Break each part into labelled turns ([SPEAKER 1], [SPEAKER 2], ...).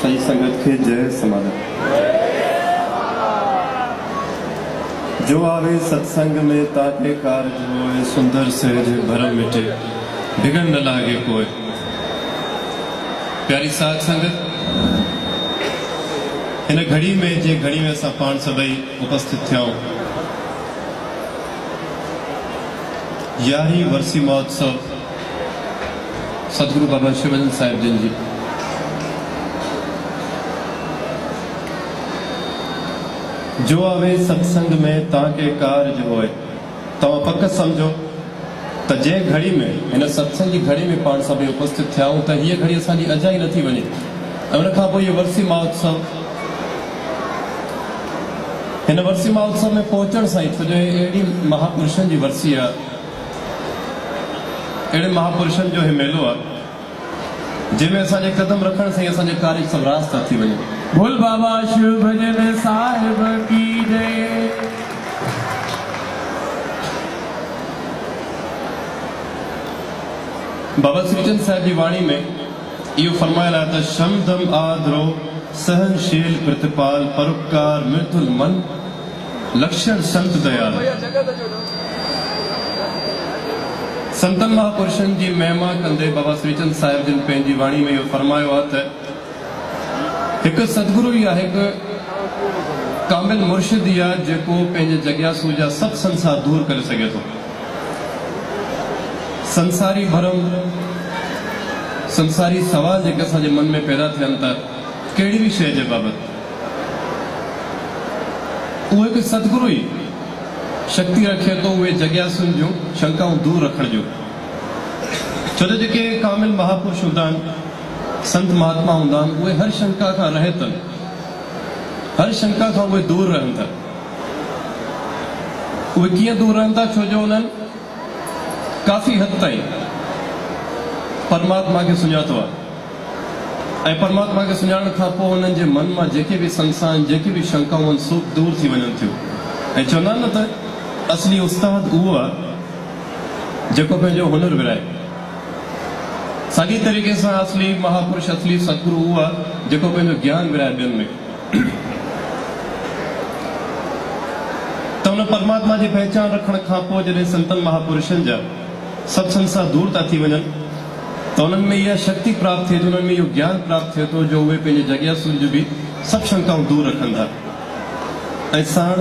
[SPEAKER 1] सही संगत के जय समाधान। जो आवे सत्संग में ताके कारज होए, सुंदर सहज भरम मिटे, बिगड़ न लागे कोई। प्यारी साध संगत, इन घड़ी में जे घड़ी में असां पाण सभई उपस्थित थियाऊं, 11वीं वर्सी महोत्सव सतगुरु बाबा शिवानंद साहिब जिन जी। जो आवे सत्संग में ताके कारज होए, तव्हां पक समझो त जे घड़ी में इन सत्संग जी घड़ी में पाण सभई उपस्थित थियाऊं त हीअ घड़ी असांजी अजाई नथी वञे। ऐं उन खां पोइ इहो वर्सी महोत्सव, हिन वर्सी महोत्सव में पहुचण सां ई छो जो अहिड़ी महापुरुषनि जी वर्सी आहे, अहिड़े महापुरुषनि जो हे मेलो आहे जंहिंमें असांजे कदम रखण सां ई असांजे कार्य सभु रास था थी वञे।
[SPEAKER 2] बोल बाबा शिव भजन साहिब की जय।
[SPEAKER 1] बाबा श्रीचंद साहिब जी वाणी में इहो फरमायल आहे त शमदम आदरो सहनशील प्रतिपाल परोपकार मृदुल मन लक्षण संत दयाल। संतन महापुरुषनि जी महिमा कंदे बाबा श्रीचंद साहिब जिन पंहिंजी वाणी में इहो फरमायो आहे त हिकु सतगुरु ई आहे, हिकु कामिल मुर्शिद ई आहे जेको पंहिंजे जॻियासू जा सभु संसार दूर करे सघे थो। संसारी भरम, संसारी सवाल जेके असांजे मन में पैदा थियनि था कहिड़ी बि शइ जे बाबति, उहो हिकु सतगुरु ई शक्ति रखे थो उहे जॻियासुनि जूं शंकाऊं दूर रखण जूं। छो जो जेके कामिल महापुरुष हूंदा आहिनि, संत महात्मा हूंदा आहिनि, उहे हर शंका खां रहे अथनि, हर शंका खां उहे दूर रहनि था। उहे कीअं दूर रहनि था? छो जो उन्हनि काफ़ी हद ताईं परमात्मा खे सुञातो आहे, ऐं परमात्मा खे सुञाणण खां पोइ हुननि जे मन मां जेके बि संसार, जेके बि शंकाऊं आहिनि, सो दूर थी वञनि थियूं। ऐं चवंदा आहिनि न त असली उस्ताद उहो आहे जेको पंहिंजो हुनर विराए। साॻी तरीक़े सां असली महापुरुष, असली सतगुरु उहो आहे जेको पंहिंजो ज्ञान विराए ॿियनि में। त हुन परमात्मा जी पहचान रखण खां पोइ जॾहिं संतन महापुरुषनि जा सभु संसार दूर था थी वञनि त उन्हनि में इहा शक्ति प्राप्त थिए थी, उन्हनि में इहो ज्ञान प्राप्त थिए थो जो उहे पंहिंजे जॻियासुनि जूं बि सभु शंकाऊं दूर रखनि था। ऐं साण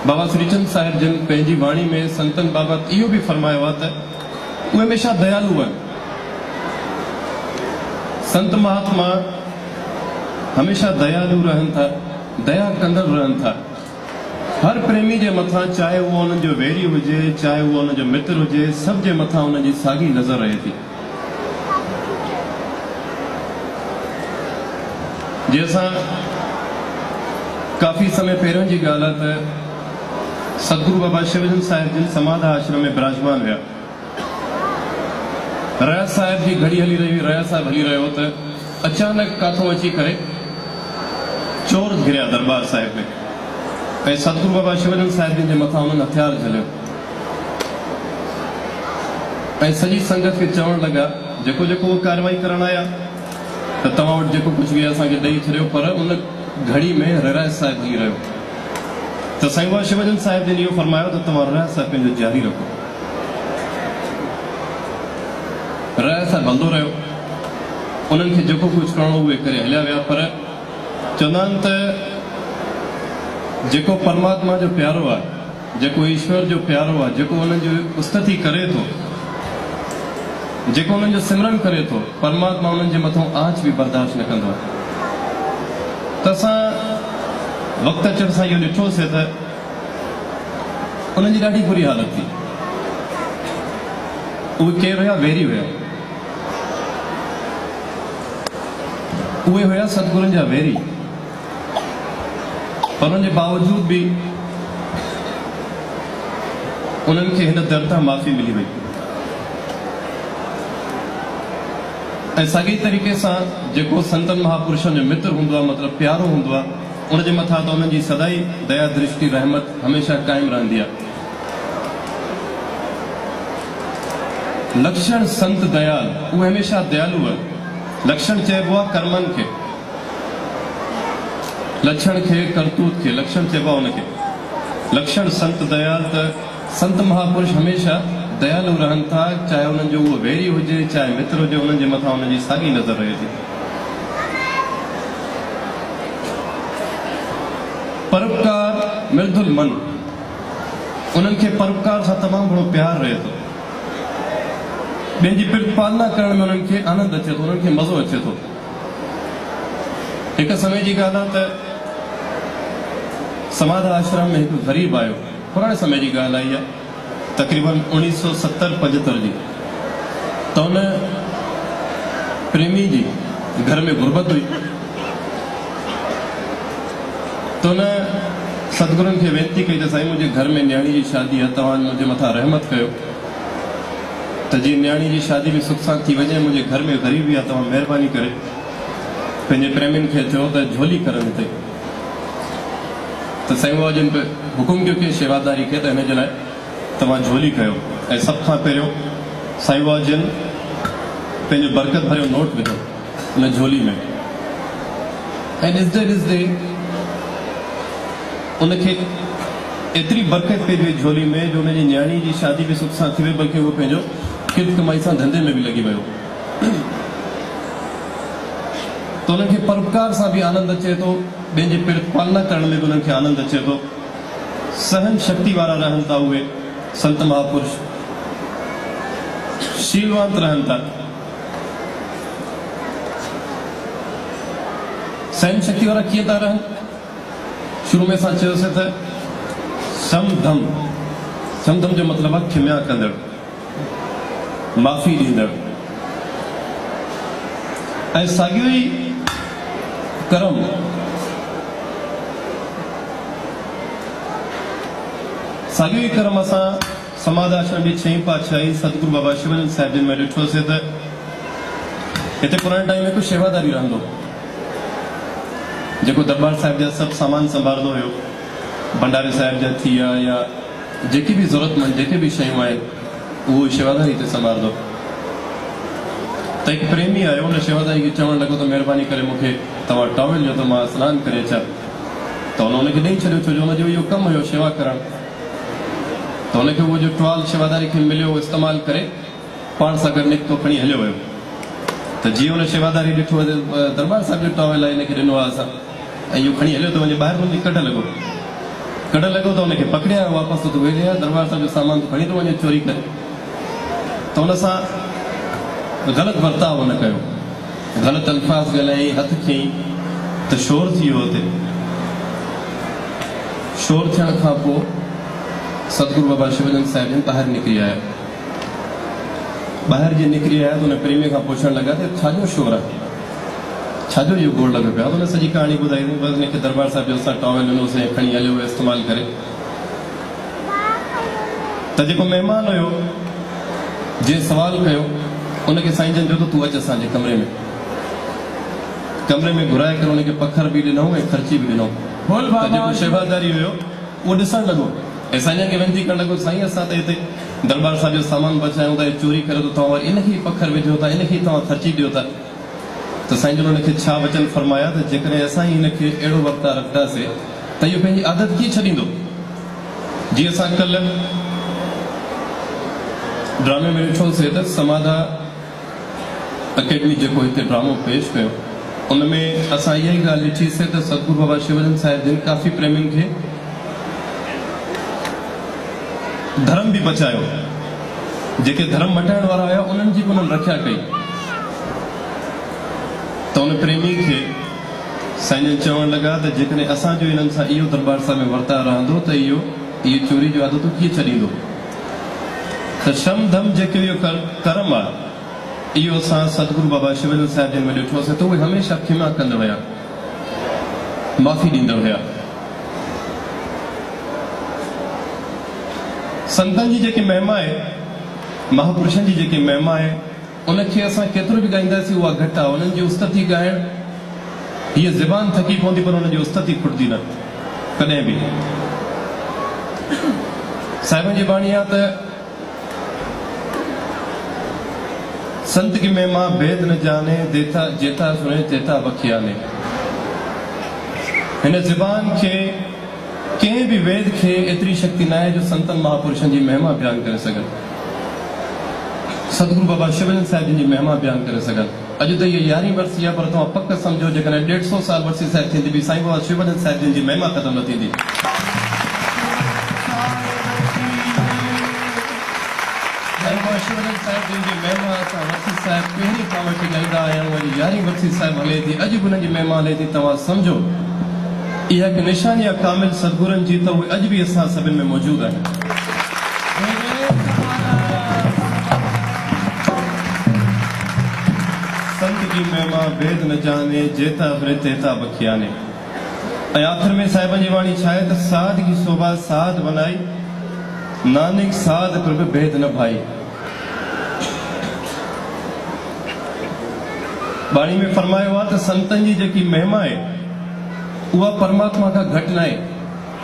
[SPEAKER 1] बाबा श्रीचंद साहिब जिन पंहिंजी वाणी में संतन बाबति इहो बि फरमायो आहे त उहे हमेशह दयालु आहिनि। संत महात्मा हमेशह दयालु रहनि था, दया कंदड़ रहनि था। हर प्रेमी जे मथां, चाहे उहो हुननि जो वैरी हुजे, चाहे उहो हुनजो मित्र हुजे, सभ जे मथां हुननि जी साॻी नज़र रहे थी। जे असां काफ़ी समय पहिरियों जी ॻाल्हि आहे त सतगुरु बाबा शिवानंद साहिब जिन समाधा आश्रम में विराजमान हुआ। रया साहिब जी घड़ी हली रही हुई, रया साहिब हली रहियो त अचानक काथों अची करे चोर घिरिया दरबार साहिब में, ऐं सतगुरु बाबा शिवानंद साहिब जिन जे मथां हुननि हथियार झलियो ऐं सॼी संगत खे चवण लॻा जेको जेको उहो कार्रवाई करण आया त तव्हां वटि जेको कुझु बि असांखे ॾेई छॾियो। पर उन घड़ी में रया साहिब हली रहियो त साईं बाबा शिवानंद साहिब जिन इहो फरमायो त तव्हां रया साहिब पंहिंजो जारी रखो। रया साहिब हलंदो रहियो, उन्हनि खे जेको कुझु करिणो उहे करे हलिया विया। पर चवंदा आहिनि त जेको परमात्मा जो प्यारो आहे, जेको ईश्वर जो प्यारो आहे, जेको हुननि जो उस्तति करे थो, जेको हुननि जो सिमरन करे थो, परमात्मा हुननि जे मथां आंच बि बर्दाश्त न कंदो आहे। त असां वक़्त अचण सां इहो ॾिठोसीं त उन्हनि जी ॾाढी बुरी हालत थी। उहे केरु हुया? वेरी हुया। उहे हुया सतगुरुनि जा वेरी। पर उन जे बावजूद बि उन्हनि खे हिन दर तां माफ़ी मिली वई। ऐं साॻी तरीक़े सां जेको संतन महापुरुषनि जो मित्र हूंदो आहे, मतिलबु प्यारो हूंदो आहे, उन जे मथां त उन्हनि जी सदाई दया दृष्टि रहमत हमेशह क़ाइमु रहंदी आहे। लक्षण संत दयाल, उहे हमेशह दयालु आहे। लक्षण चइबो आहे कर्मनि खे, लक्षण खे करतूत खे लक्षण चइबो आहे उनखे। लक्षण संत दयाल, त संत महापुरुष हमेशा दयालु रहनि था, चाहे उन्हनि जो उहो वेरी हुजे चाहे मित्र हुजे, उन्हनि जे मथां उन्हनि जी साॻी नज़र रहे थी। परोपकार मृदुल मन, उन्हनि खे परोपकार सां तमामु घणो प्यार रहे थो। ॿियनि जी पालना करण में उन्हनि खे आनंद अचे थो, उन्हनि खे मज़ो अचे थो। हिकु समय जी ॻाल्हि आहे त समाध आश्रम में हिकु ग़रीब आयो, पुराणे समय जी ॻाल्हि आई आहे, तक़रीबन 1970-75 जी। त उन प्रेमी जी घर में गुरबत हुई, त उन सतगुरुनि खे वेनती कई त साईं मुंहिंजे घर में न्याणी जी शादी आहे, तव्हां मुंहिंजे मथां रहमत कयो त जीअं न्याणी जी शादी में सुख सां थी वञे, मुंहिंजे घर में ग़रीबी आहे, तव्हां महिरबानी करे पंहिंजे प्रेमियुनि खे चयो त झोली करनि हिते। त साईं बाबा जिन हुकुम कयो कि शेवादारी खे, त हिन जे लाइ तव्हां झोली कयो। ऐं सभ खां पहिरियों साईं बाबा जिन पंहिंजो बरकत भरियो नोट विधो उन झोली में, ऐं ॾिसंदे ॾिसंदे उनखे एतिरी बरकत पई हुई झोली में जो उनजी न्याणी जी शादी बि सुख सां थी वई, बल्कि उहो पंहिंजो किल कमाई सां धंधे में बि लॻी वियो। त उन्हनि खे परोपकार सां बि आनंद अचे थो, ॿियनि जी पालना करण में बि उन्हनि खे आनंद अचे थो। सहन शक्ति वारा रहनि था उहे संत महापुरुष, शीलवंत रहनि था। सहन शक्ति वारा कीअं था रहनि? शुरू में असां चयोसीं त समधम, समधम जो मतिलबु आहे खिमिया कंदड़, माफ़ी ॾींदड़। ऐं साॻियो ई कर्म साॻियो ई कर्म असां समाध आश्रम जी 6वीं पातशाही सतगुरु बाबा शिवानंद साहिब जिन में ॾिठोसीं त हिते पुराणे टाइम में कुझु शेवादारी रहंदो, जेको दरबार साहिब जा सभु सामान संभालंदो हुयो, भंडारे साहिब जा थी विया या जेकी बि ज़रूरतमंद जेके बि शयूं आहिनि, उहो शेवादारी हिते संभालंदो। त हिकु प्रेमी आयो, उन शेवादारी खे चवणु लॻो त महिरबानी करे मूंखे तव्हां टॉवेल ॾियो त मां सनानु करे अचां। त हुन हुनखे ॾेई छॾियो, छो जो हुनजो इहो कमु हुयो शेवा करणु। त हुनखे उहो जो टॉवेल शेवादारी खे मिलियो, उहो इस्तेमालु करे पाण सां गॾु निकितो, खणी हलियो वियो। त जीअं हुन शेवादारी ॾिठो दरबार साहिब जो टॉवेल आहे, हिनखे ॾिनो आहे असां, ऐं इहो खणी हलियो त वञी ॿाहिरि वञी कढ लॻो त हुनखे पकड़िया, वापसि तो वेलिया, दरबार साहिब जो सामान खणी थो वञे चोरी करे। त हुन सां ग़लति बर्ताव न कयो, ग़लति अल्फाज़ ॻाल्हाई, हथ खयईं, त शोर थी वियो हुते। शोर थियण खां पोइ सतगुरु बाबा शिवानंद साहिब जन ॿाहिरि निकिरी आया। ॿाहिरि जीअं निकिरी आया त हुन प्रेमीअ खां पुछणु लॻा त छाजो शोर आहे, छाजो इहो गोड़ लॻो पियो आहे? त हुन सॼी कहाणी ॿुधाई, बसि हिनखे दरबार साहिब जो असां टॉवेल ॾिनोसीं, खणी हलियो वियो इस्तेमालु करे। त जेको महिमान हुयो जंहिं सवाल कयो, उनखे साईं जन चयो त तूं अचु असांजे कमरे में घुराए करे उनखे पखर बि ॾिनऊं ऐं ख़र्ची बि ॾिनऊं। त जेको शेवादारी हुयो उहो ॾिसणु लॻो ऐं साईं जन खे वेनती करणु लॻो, साईं असां त हिते दरबार साहिब जो सामान बचायूं था, चोरी करे थो, तव्हां वरी इनखे ई पखर विझो था, इनखे ई तव्हां ख़र्ची ॾियो था। त साईं जन हुनखे छा वचन फरमाया त जेकॾहिं असां ई हिनखे अहिड़ो वर्ताव रखंदासीं त इहो पंहिंजी आदत कीअं छॾींदो। जीअं असां कल्ह ड्रामे में ॾिठोसीं त समाधा अकेडमी जेको हिते ड्रामो पेश कयो, उनमें असां इहा ई ॻाल्हि ॾिठीसीं त सतगुरु बाबा शिवानंद साहिब जिन काफ़ी प्रेमियुनि खे धर्म बि बचायो, जेके धर्म मटाइण वारा हुया उन्हनि जी बि उन्हनि रक्षा कई। त उन प्रेमी खे साईं जन चवणु लॻा त जेकॾहिं असांजो इन्हनि सां इहो दरबार साहिब में वर्ताव रहंदो त इहो चोरी जो आदतूं कीअं छॾींदो। त शम धम जेके इहो कर्म आहे, इहो असां सतगुरु बाबा शिवानंद साहिब जिन में ॾिठोसीं त उहे हमेशह खिमा कंदड़ हुया, माफ़ी ॾींदड़ हुया। संतनि जी जेकी महिमा आहे, महापुरुषनि जी जेकी महिमा आहे, उनखे असां केतिरो बि ॻाईंदासीं उहा घटि आहे। उन्हनि जी उस्तति ॻाइण, हीअ ज़बान थकी पवंदी पर हुनजी उस्तति खुटंदी न कॾहिं बि। साहिबनि जी बाणी आहे त संत की महिमा भेद न जाने, देता जेता सुने तेता बखियाने। हिन ज़बान के कंहिं भी वेद खे एतिरी शक्ति न आहे जो संतन महापुरुषनि जी महिमा बयान करे सघनि, सतगुरु बाबा शिवजन साहिब जी महिमा बयान करे सघनि। अॼु त इहा 11वीं वर्सी आहे, पर तव्हां पक सम्झो जेकॾहिं 150 साल वर्सी साहिब थींदी बि साईं बाबा शिवजन साहिब जी महिमा ख़तम न थींदी। साईं बाबा शिवजन साहिब जी महिमा असां वर्सी साहिब पहिरीं खां वठी ॻाईंदा आहियूं। अॼु 11वीं वर्सी साहिब हले थी, अॼु बि हुननि जी महिमा हले थी। तव्हां सम्झो इहा हिकु निशानी आहे कामिल सतगुरनि जी, त उहे अॼु बि असां सभिनि में मौजूदु आहिनि। संत की महिमा भेद न जाने, जेता फिरे तेता बखियाने। ऐं आख़िर में साहिबनि जी वाणी छा आहे त साध की शोभा साध बनाई, नानक साध पर बि भेद न भाई। वाणी में फरमायो आहे त संतनि जी जेकी महिमा आहे उहा परमात्मा खां घटि न आहे,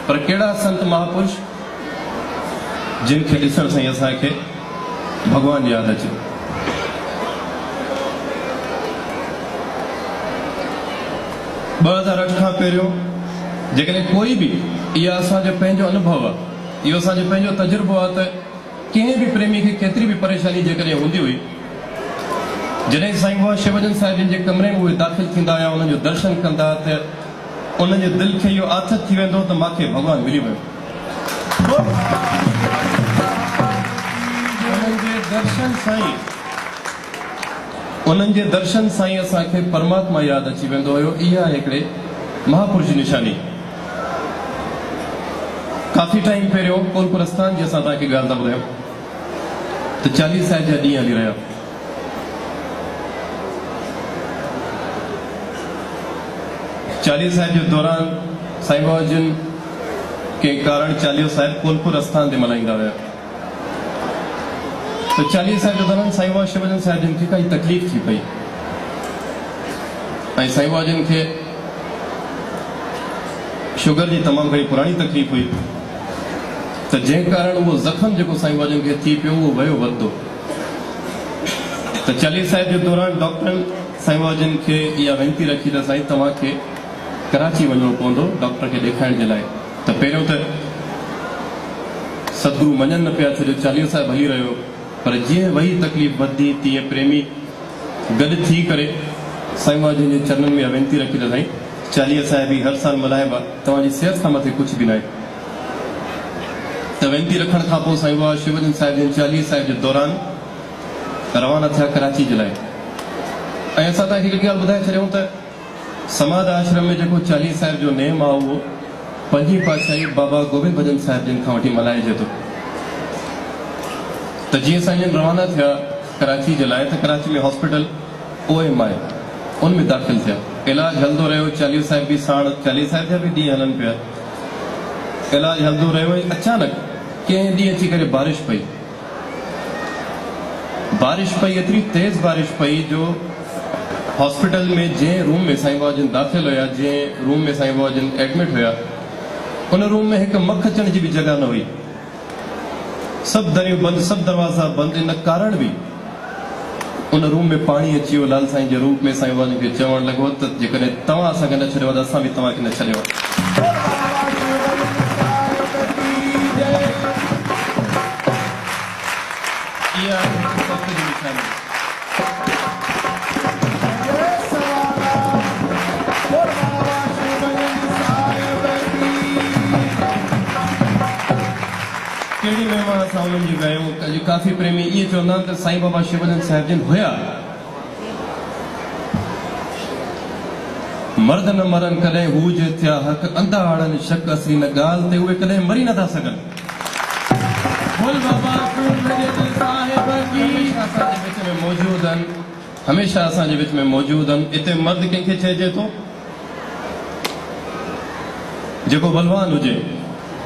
[SPEAKER 1] पर कहिड़ा संत महापुरुष जिन खे ॾिसण सां असांखे भॻवान यादि अचे। ॿ हज़ार 8 खां पहिरियों जेकॾहिं कोई बि, इहा असांजो पंहिंजो अनुभव आहे, इहो असांजो पंहिंजो तजुर्बो आहे त कंहिं बि प्रेमी खे केतिरी बि परेशानी जेकॾहिं हूंदी हुई, जॾहिं साईं बाबा शिवजन साहिब जिन जे कमरे में उहे दाख़िल थींदा हुआ, उन्हनि जो दर्शन कंदा त उन्हनि जे दिलि खे इहो आथत थी वेंदो त मूंखे भॻवानु मिली वियो। उन्हनि जे दर्शन सां ई असांखे परमात्मा यादि अची वेंदो हुयो। इहा हिकिड़े महापुरुष जी निशानी। काफ़ी टाइम पहिरियों कोलपुर आस्थान जी असां तव्हांखे ॻाल्हि था ॿुधायूं त 40 साल जा ॾींहं हली रहिया। चालीह साहिब जे दौरान साईं बाबा जिन कंहिं कारण चालीहो साहिब कोलपुर आस्थान ते मल्हाईंदा हुया। तो 40 साल जे दौरान साईं बाबा शिवजन साहिब जिन खे काई तकलीफ़ थी पई, ऐं साईं बाबा जिन खे शुगर जी तमामु घणी पुराणी तकलीफ़ हुई, त जंहिं कारण उहो ज़ख़्म जेको साईं बाबा जिन खे थी पियो उहो वियो वधंदो। त 40 साल जे दौरान डॉक्टरनि साईं बाबा जिन खे इहा वेनती रखी त साईं तव्हांखे कराची वञिणो पवंदो डॉक्टर खे ॾेखारण जे लाइ। त पहिरियों त सतगुरु मञनि न पिया, छो जो 40 साहिब हली रहियो, पर जीअं वही तकलीफ़ वधी तीअं प्रेमी गॾु थी करे साईं बाबा जिन जे चरणनि में वेनती रखी त साईं 40 साहिब ही हर साल मल्हाइबा, तव्हांजी सिहत खां मथे कुझु बि न आहे। त वेनती रखण खां पोइ साईं बाबा शिवजन साहिब जिन 40 साहिब जे दौरान रवाना थिया कराची जे लाइ। ऐं असां तव्हांखे हिकु ॻाल्हि ॿुधाए छॾियूं त समाध आश्रम में जेको 40 साहिब जो नेम आहे उहो 5वीं पातशाही बाबा गोविंद भजन साहिब जिन खां वठी मल्हाइजे थो। त जीअं साईं जन रवाना थिया कराची जे लाइ, त कराची में हॉस्पिटल OMI उन में दाख़िल थिया। इलाज हलंदो रहियो, 40 साहिब बि साण, 40 साहिब जा बि ॾींहं हलनि पिया, इलाज हलंदो रहियो। अचानक कंहिं ॾींहुं अची करे बारिश पई, एतिरी तेज़ बारिश पई जो हॉस्पिटल में जंहिं रूम में साईं बाबा जिन दाख़िल हुया, जंहिं रूम में साईं बाबा जिन एडमिट हुया, उन रूम में हिकु मख अचण जी बि जॻह न हुई। सभु दरियूं बंदि, सभु दरवाज़ा बंदि। इन कारण बि उन रूम में पाणी अची वियो। लाल साईं जे रूप में साईं बाबा खे चवणु लॻो त जेकॾहिं तव्हां असांखे न छॾियो त असां बि तव्हांखे न छॾियो। इहा सत जी निशानी। कहिड़ी महिमा असां उन्हनि जी ॻायूं। अॼु काफ़ी प्रेमी इहे चवंदा आहिनि त साईं बाबा शिवजन साहिब जिन हुया मर्द न मरनि कॾहिं हू जे थिया हक़, अंधा आड़नि शक असली न ॻाल्हि ते उहे कॾहिं मरी नथा सघनि। असांजे विच में मौजूदु आहिनि, हमेशह असांजे विच में मौजूदु आहिनि। हिते मर्द कंहिंखे चइजे थो जेको बलवान हुजे,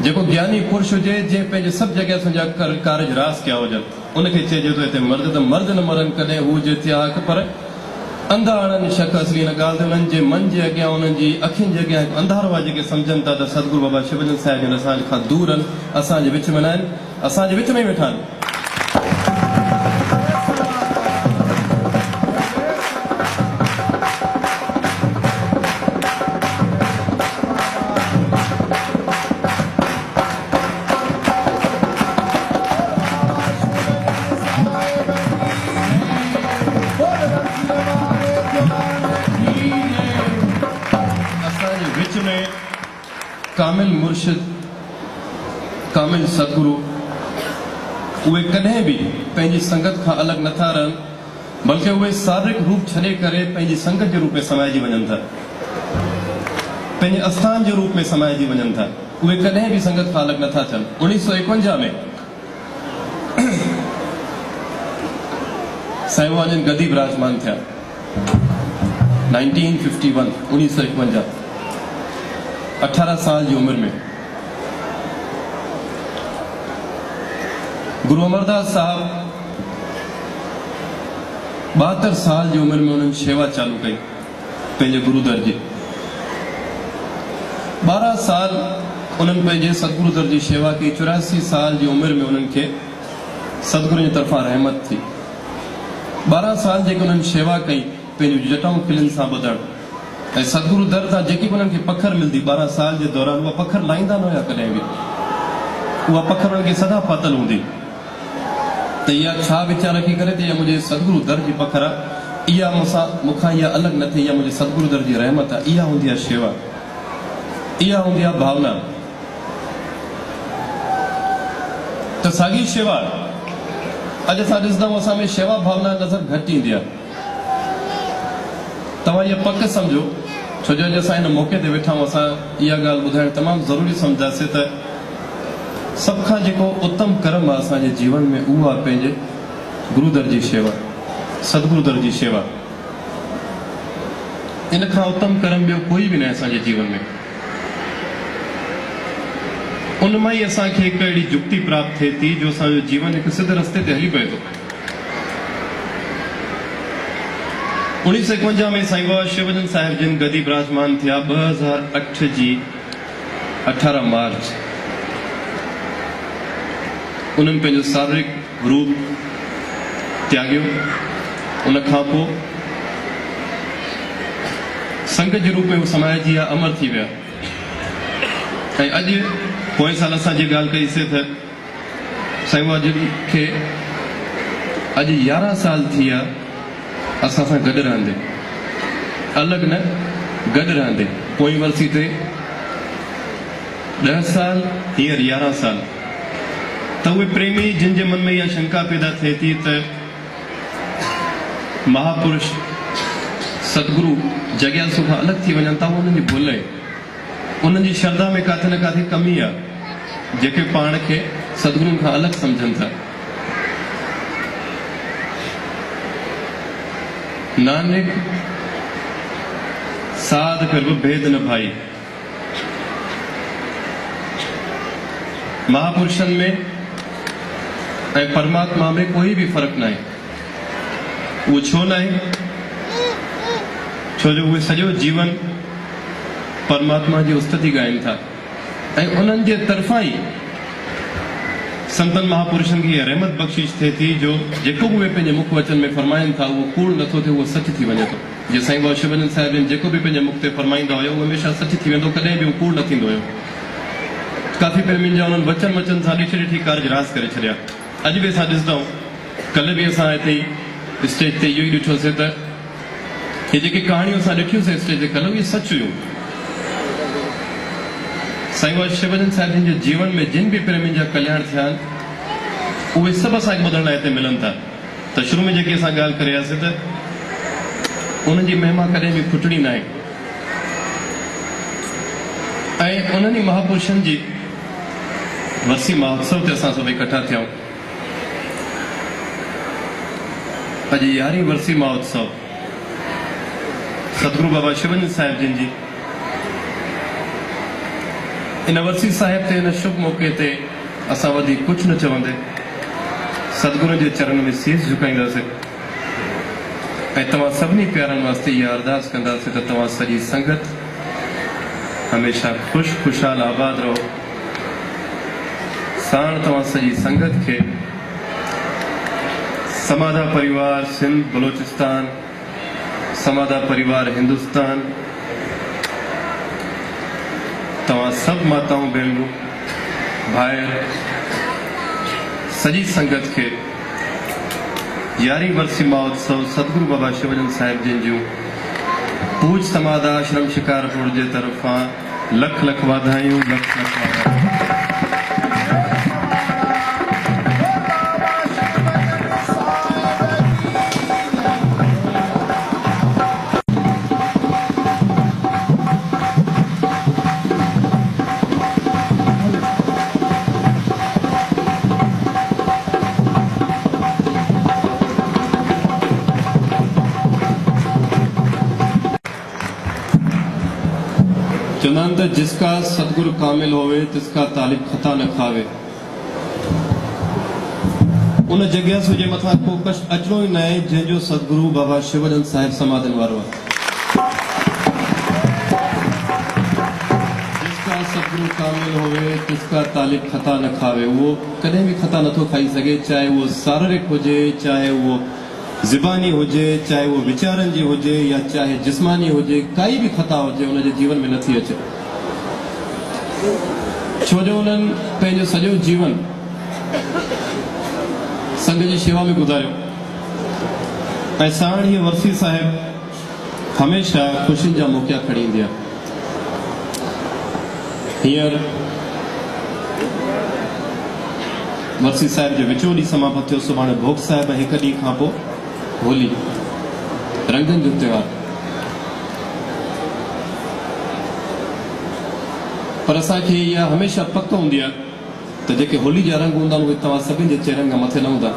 [SPEAKER 1] जेको ज्ञानी पुरुष हुजे, जंहिं पंहिंजे सभु जॻह संजा कारज रास कया हुजनि, उनखे चइजे थो हिते मर्द। त मर्द न मरनि कॾहिं हू जे थिया हक़, पर अंधा आड़नि शक असली न ॻाल्हि ते उन्हनि जे मन जे अॻियां, उन्हनि जी अखियुनि जे अॻियां अंधारो आहे। जेके सम्झनि था त सतगुरु बाबा शिवजन साहिब जिन असांजे खां दूर आहिनि, असांजे विच में न आहिनि, असांजे विच में वेठा आहिनि। कामिल मुर्शिद कामिल सतगुरु उहे कॾहिं बि पंहिंजी संगत खां अलॻि नथा रहनि, बल्कि उहे शारीरिक रूप छॾे करे पंहिंजी संगत जे रूप में समाइजी वञनि था, पंहिंजे आस्थान जे रूप में समाइजी वञनि था। उहे कॾहिं बि संगत खां अलॻि नथा थियनि। 1951 में साईं बाबा जन गदी विराजमान थिया। 1951 18 साल जी उम्र में गुरु अमरदास साहब 72 साल जी उम्र में उन्होंने शेवा चालू कई पंहिंजे गुरुदर जी। 12 साल उन्होंने पंहिंजे सतगुरु दर जी शेवा की। 84 साल जी उम्र में उन्होंने खे सतगुरु जी तरफां रहमत थी। 12 साल जेके उन्होंने शेवा कई पंहिंजी जटाऊं खिलनि सां ॿधण ऐं सतगुरु दर तां जेकी बि उन्हनि खे पखर मिलंदी 12 साल जे दौरान, उहा पखर लाहींदा न हुया कॾहिं बि। उहा पखर उन्हनि खे सदा पातल हूंदी त इहा छा वीचार रखी करे त इहा मुंहिंजे सतगुरु दर जी पखर आहे, इहा मूंखां इहा अलॻि न थी, इहा मुंहिंजे सतगुरु दर जी रहमत आहे। इहा हूंदी आहे शेवा, इहा हूंदी आहे भावना। त साॻी शेवा अॼु असां ॾिसंदा आहियूं, असां में शेवा भावना नज़र घटि ईंदी आहे। तव्हां इहा पक सम्झो, छो जो अॼु असां हिन मौक़े ते वेठा आहियूं, असां इहा ॻाल्हि ॿुधाइणु तमामु ज़रूरी सम्झासीं त सभ खां जेको उत्तम कर्म आहे असांजे जीवन में, उहो आहे पंहिंजे गुरुदर जी शेवा, सतगुरु दर जी शेवा। इन खां उत्तम कर्म ॿियो कोई बि न आहे असांजे जीवन में। उन मां ई असांखे हिकु अहिड़ी जुक्ति प्राप्त थिए थी जो असांजो जीवन हिकु सिधे रस्ते ते हली पए थो। 1951 में साईं बाबा शिवजन साहिब जिन गदी विराजमान थिया। 2008 जी 18 मार्च उन्हनि पंहिंजो शारीरिक रूप त्यागियो। उन खां पोइ संगत जे रूप में उहे समाइजी विया, अमर थी विया। ऐं अॼु पोएं साल असां जी ॻाल्हि कईसीं त साईं बाबा जिन खे अॼु 11 साल थी विया असां सां गॾु रहंदे, अलॻि न गॾु रहंदे। पोई वर्सी ते 10 साल, हींअर 11 साल। त उहे प्रेमी जिन जे मन में इहा शंका पैदा थिए थी त महापुरुष सतगुरु जॻियासु खां अलॻि थी वञनि था, उन्हनि जी भुल आहे। उन्हनि जी श्रद्धा में किथे न किथे कमी आहे, जेके पाण खे सतगुरुनि खां अलॻि सम्झनि था। नानक साध फिर भी भेद न भाई। महापुरुषनि में ऐं परमात्मा में कोई भी फर्क ना है। वो छो ना है? छो जो उहे सॼो जीवन परमात्मा जी उस्तति गाइनि था ऐं उन्हनि जे तरफ़ां ई संतन महापुरुषनि खे रहमत बख़्शिश थिए थी जो जेको बि उहे पंहिंजे मुख वचन में फरमाइनि था उहो कूड़ नथो थिए, उहो सच थी वञे थो। जीअं साईं बाबा शिवजन साहिब जन जेको बि पंहिंजे मुख ते फरमाईंदा हुयो उहो हमेशह सच थी वेंदो, कॾहिं बि उहो कूड़ न थींदो हुयो। काफ़ी प्रेमियुनि जा उन्हनि वचन वचन सां ॾिठी ॾिठी कार्ज रास करे छॾिया। अॼु बि असां ॾिसंदा आहियूं, कल्ह बि असां हिते ई स्टेज ते इहो ई ॾिठोसीं त हे जेके कहाणियूं असां ॾिठियूंसीं स्टेज ते कल्ह, उहे सच हुयूं। साईं बाबा शिवजन साहिब जिन जे जीवन में जिन भी प्रेमियुनि जा कल्याण थिया आहिनि उहे सभु असांखे ॿुधण लाइ हिते मिलनि था। त शुरू में जेकी असां ॻाल्हि करे रहियासीं त उन्हनि जी महिमा कॾहिं बि खुटणी न आहे ऐं उन्हनि महापुरुषनि जी वरसी महोत्सव ते असां सभु इकट्ठा थिया आहियूं। अॼु 11वीं वरसी महोत्सव सतगुरु बाबा शिवजन साहिब जिन जी। इन वरसी साहिब ते इन शुभ मौक़े ते असां वधीक कुझु न चवंदे सतगुरु जे चरण में शीश झुकाईंदासीं ऐं तव्हां सभिनी प्यारनि वास्ते इहा अरदास कंदासीं त तव्हां सॼी संगत हमेशह ख़ुशि ख़ुशहाल आबाद रहो। साण तव्हां सॼी संगत खे समाधा परिवार सिंध बलोचिस्तान, समाधा परिवार हिंदुस्तान, तव्हां सभु माताऊं भेनरूं भाइर सॼी संगत खे 11वीं वरसी महोत्सव सतगुरु बाबा शिवजन साहिब जिन जूं पूज समाधा आश्रम शिकारपुर जे तरफ़ां लख लख वाधायूं, लख लख वाधायूं। चुनांत जिसका सतगुरु कामिल होवे तिसका तालिब खता न खावे। उन जगह सुजे मथा को कष्ट अचणो ही न आहे जंहिंजो सतगुरु बाबा शिवजन साहिब समाधन वारो आहे। जिसका सतगुरु कामिल होवे तिसका तालिब खता न खावे। वो कदें भी खता नथो खाई सके, चाहे वो शारीरिक हुजे, चाहे वो ज़िबानी हुजे, चाहे वो विचारन जी हुजे, या चाहे जिस्मानी हुजे, काई भी खता हुजे उनजे जीवन में नथी अचे। छो जो उन्हनि पंहिंजो सॼो जीवन संघ जी शेवा में गुज़ारियो ऐं साण हीअ वर्सी साहिब हमेशह ख़ुशियुनि जा मौक़ा खणी ईंदी आहे। हींअर वर्सी साहिब जो विचो ॾींहुं समाप्त थियो, सुभाणे भोग साहिब, हिकु ॾींहं खां पोइ होली, रंगनि जो त्योहार। पर असांखे इहा हमेशह पक हूंदी आहे त जेके होली जा रंग हूंदा आहिनि उहे तव्हां सभिनि जे चेहरनि खां मथे न हूंदा।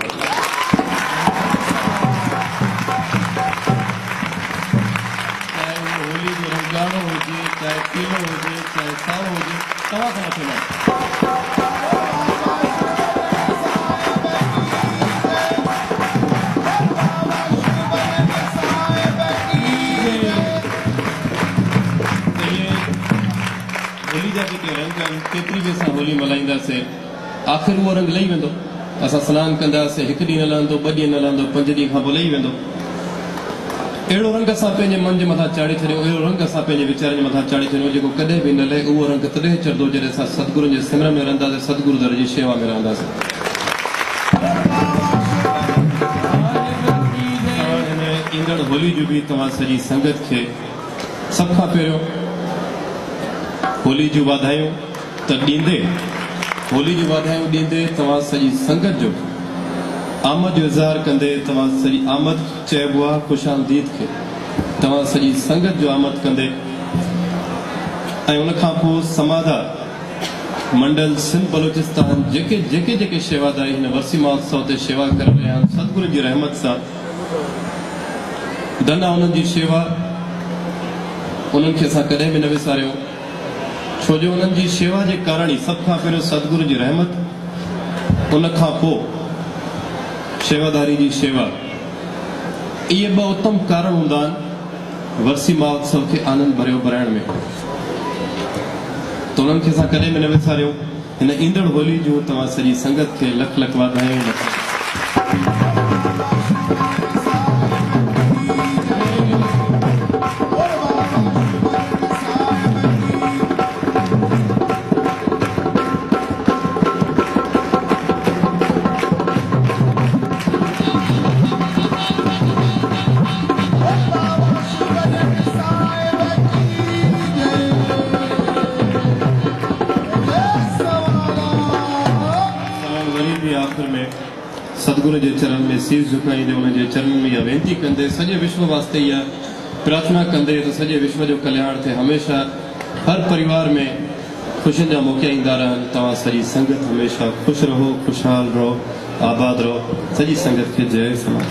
[SPEAKER 1] चाहे उहो होली जो रंग ॻाढ़ो हुजे, चाहे पीलो हुजे, चाहे साओ हुजे, तव्हां खां मथे न। केतरी भी असां होली मल्हाईंदासीं, आख़िर उहो रंग लही वेंदो। असां सनानु कंदासीं, हिकु ॾींहुं न लहंदो, 2 ॾींहं न लहंदो, 5 ॾींहं खां पोइ लही वेंदो। अहिड़ो रंग असां पंहिंजे मन जे मथां चाढ़े छॾियो, अहिड़ो रंग असां पंहिंजे वीचारनि जे मथां चाढ़े छॾियो जेको कॾहिं बि न लहे। उहो रंग तॾहिं चढ़ंदो जॾहिं असां सतगुरू जे सिमरन में रहंदासीं, सतगुरू दर जी शेवा में रहंदासीं। हिन ईंदड़ होली जो बि तव्हां सॼी संगत खे सभ खां पहिरियों होली जूं वाधायूं त ॾींदे, होली जूं वाधायूं ॾींदे तव्हां सॼी संगत जो आमद जो इज़हार कंदे, तव्हां सॼी आमद चइबो आहे ख़ुशि आमदीद खे, तव्हां सॼी संगत जो आमद कंदे ऐं उनखां पोइ समाधा मंडल सिंध बलोचिस्तान जेके जेके जेके शेवादारी हिन वर्सी महोत्सव ते शेवा करे रहिया आहिनि, सतगुरू जी रहमत सां धन आहे उन्हनि जी शेवा, उन्हनि खे असां कॾहिं बि न विसारियो। छो जो उन्हनि जी शेवा जे कारण ई सभ खां पहिरियों सतगुरू जी रहमत, उनखां पोइ शेवादारी जी शेवा। इहे 2 उत्तम कारण हूंदा आहिनि वर्सी महोत्सव खे आनंद भरियो बणाइण में, त उन्हनि खे असां कॾहिं बि न विसारियो। हिन ईंदड़ होली जूं तव्हां सॼी संगत खे लख लख वाधायूं। आखिर में सतगुरु के चरण में शीश झुकाईंदे उनके चरण में यह वेनती कंदे सॼे विश्व वास्ते यह प्रार्थना कंदे तो सॼे विश्व जो कल्याण थे। हमेशा हर परिवार में खुशियों जा मौक़ा ईंदा रहन। तव्हां सॼी संगत हमेशा खुश रहो, खुशहाल रहो, आबाद रहो। सॼी संगत के जय समाज।